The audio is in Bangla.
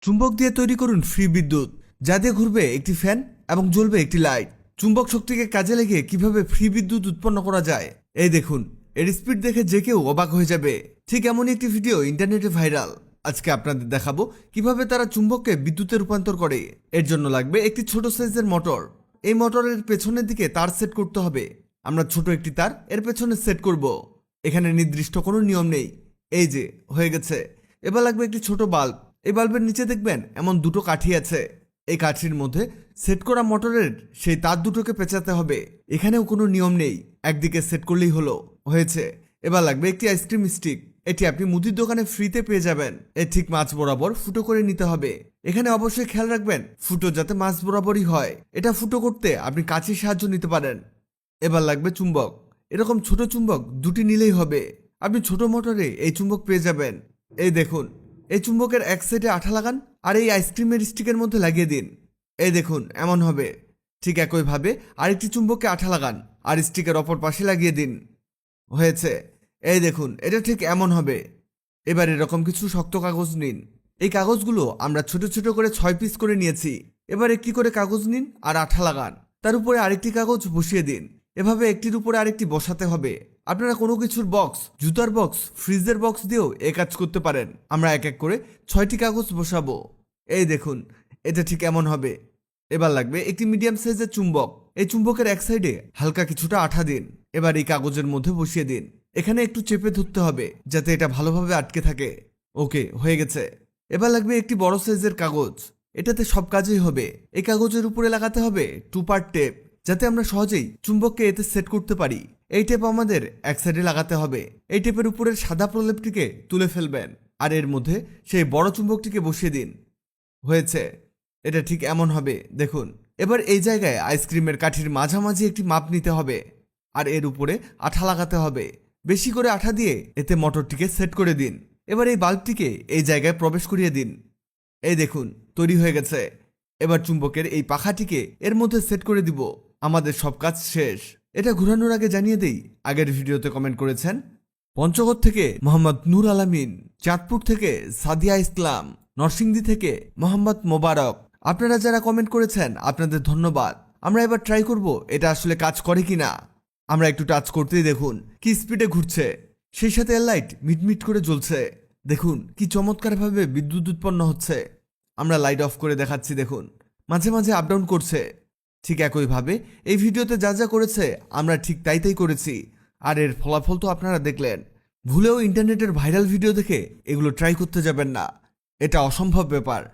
চুম্বক দিয়ে তৈরি করুন ফ্রি বিদ্যুৎ, যা দিয়ে ঘুরবে একটি ফ্যান এবং জ্বলবে একটি লাইট। চুম্বক শক্তিকে কাজে লাগিয়ে কিভাবে ফ্রি বিদ্যুৎ উৎপন্ন করা যায়, এই দেখুন। এর স্পিড দেখে যে কেউ অবাক হয়ে যাবে। ঠিক এমনই একটি ভিডিও ইন্টারনেটে ভাইরাল। আজকে আপনাদের দেখাবো কিভাবে তারা চুম্বককে বিদ্যুতে রূপান্তর করে। এর জন্য লাগবে একটি ছোট সাইজের মোটর। এই মোটরের পেছনের দিকে তার সেট করতে হবে। আমরা ছোট একটি তার এর পেছনে সেট করব। এখানে নির্দিষ্ট কোনো নিয়ম নেই। এই যে হয়ে গেছে। এবার লাগবে একটি ছোট বাল্ব। এই বাল্বের নিচে দেখবেন এমন দুটো কাঠি আছে। এই কাঠির মধ্যে সেট করা মোটরের সেই তার দুটোকে পেঁচাতে হবে। এখানেও কোনো নিয়ম নেই, একদিকে সেট করলেই হলো, হয়েছে। এবার লাগবে একটি আইসক্রিম স্টিক। এটি আপনি মুদির দোকানে ফ্রিতে পেয়ে যাবেন। এর ঠিক মাছ বরাবর ফুটো করে নিতে হবে। এখানে অবশ্যই খেয়াল রাখবেন ফুটো যাতে মাছ বরাবরই হয়। এটা ফুটো করতে আপনি কাঁচির সাহায্য নিতে পারেন। এবার লাগবে চুম্বক। এরকম ছোট চুম্বক দুটি নিলেই হবে। আপনি ছোট মোটরে এই চুম্বক পেয়ে যাবেন। এই দেখুন, এই চুম্বকের এক সাইডে আঠা লাগান আর এই আইসক্রিমের স্টিকের মধ্যে লাগিয়ে দিন। এই দেখুন এমন হবে। ঠিক একইভাবে আরেকটি চুম্বককে আঠা লাগান আর স্টিকের অপর পাশে লাগিয়ে দিন। হয়েছে। এই দেখুন এটা ঠিক এমন হবে। এবার এরকম কিছু শক্ত কাগজ নিন। এই কাগজগুলো আমরা ছোট ছোট করে 6 পিস করে নিয়েছি। এবার একটি করে কাগজ নিন আর আঠা লাগান। তার উপরে আরেকটি কাগজ বসিয়ে দিন। এভাবে একটির উপরে আরেকটি বসাতে হবে। আপনারা কোনো কিছুর বক্স, জুতার বক্স, ফ্রিজের বক্স দিয়েও এ কাজ করতে পারেন। আমরা এক এক করে 6টি কাগজ বসাবো। এই দেখুন এটা ঠিক এমন হবে। এবার লাগবে একটি মিডিয়াম সাইজের চুম্বক। এই চুম্বকের এক সাইডে হালকা কিছুটা আঠা দিন। এবার এই কাগজের মধ্যে বসিয়ে দিন। এখানে একটু চেপে ধরতে হবে যাতে এটা ভালোভাবে আটকে থাকে। ওকে, হয়ে গেছে। এবার লাগবে একটি বড় সাইজের কাগজ। এটাতে সব কাজই হবে। এই কাগজের উপরে লাগাতে হবে 2 পার্ট টেপ, যাতে আমরা সহজেই চুম্বককে এতে সেট করতে পারি। এই টেপ আমাদের এক সাইডে লাগাতে হবে। এই টেপের উপরের সাদা প্রলেপটিকে তুলে ফেলবেন আর এর মধ্যে সেই বড় চুম্বকটিকে বসিয়ে দিন। হয়েছে। এটা ঠিক এমন হবে, দেখুন। এবার এই জায়গায় আইসক্রিমের কাঠির মাঝামাঝি একটি মাপ নিতে হবে আর এর উপরে আঠা লাগাতে হবে। বেশি করে আঠা দিয়ে এতে মোটরটিকে সেট করে দিন। এবার এই বাল্বটিকে এই জায়গায় প্রবেশ করিয়ে দিন। এই দেখুন তৈরি হয়ে গেছে। এবার চুম্বকের এই পাখাটিকে এর মধ্যে সেট করে দিব। আমাদের সব কাজ শেষ। এটা ঘোরানোর আগে জানিয়ে দেই, আগের ভিডিওতে কমেন্ট করেছেন পঞ্চগড় থেকে মোহাম্মদ নূর আলামিন, চাঁদপুর থেকে সাদিয়া ইসলাম, নরসিংদী থেকে মোহাম্মদ মোবারক। আপনারা যারা কমেন্ট করেছেন আপনাদের ধন্যবাদ। আমরা এবার ট্রাই করব এটা আসলে কাজ করে কিনা। আমরা একটু টাচ করতেই দেখুন কি স্পিডে ঘুরছে, সেই সাথে এর লাইট মিটমিট করে জ্বলছে। দেখুন কি চমৎকারভাবে বিদ্যুৎ উৎপন্ন হচ্ছে। আমরা লাইট অফ করে দেখাচ্ছি, দেখুন মাঝে মাঝে আপ ডাউন করছে। ঠিক একইভাবে এই ভিডিওতে যা যা করেছে আমরা ঠিক তাই তাই করেছি। আর এর ফলাফল তো আপনারা দেখলেন। ভুলেও ইন্টারনেটের ভাইরাল ভিডিও দেখে এগুলো ট্রাই করতে যাবেন না, এটা অসম্ভব ব্যাপার।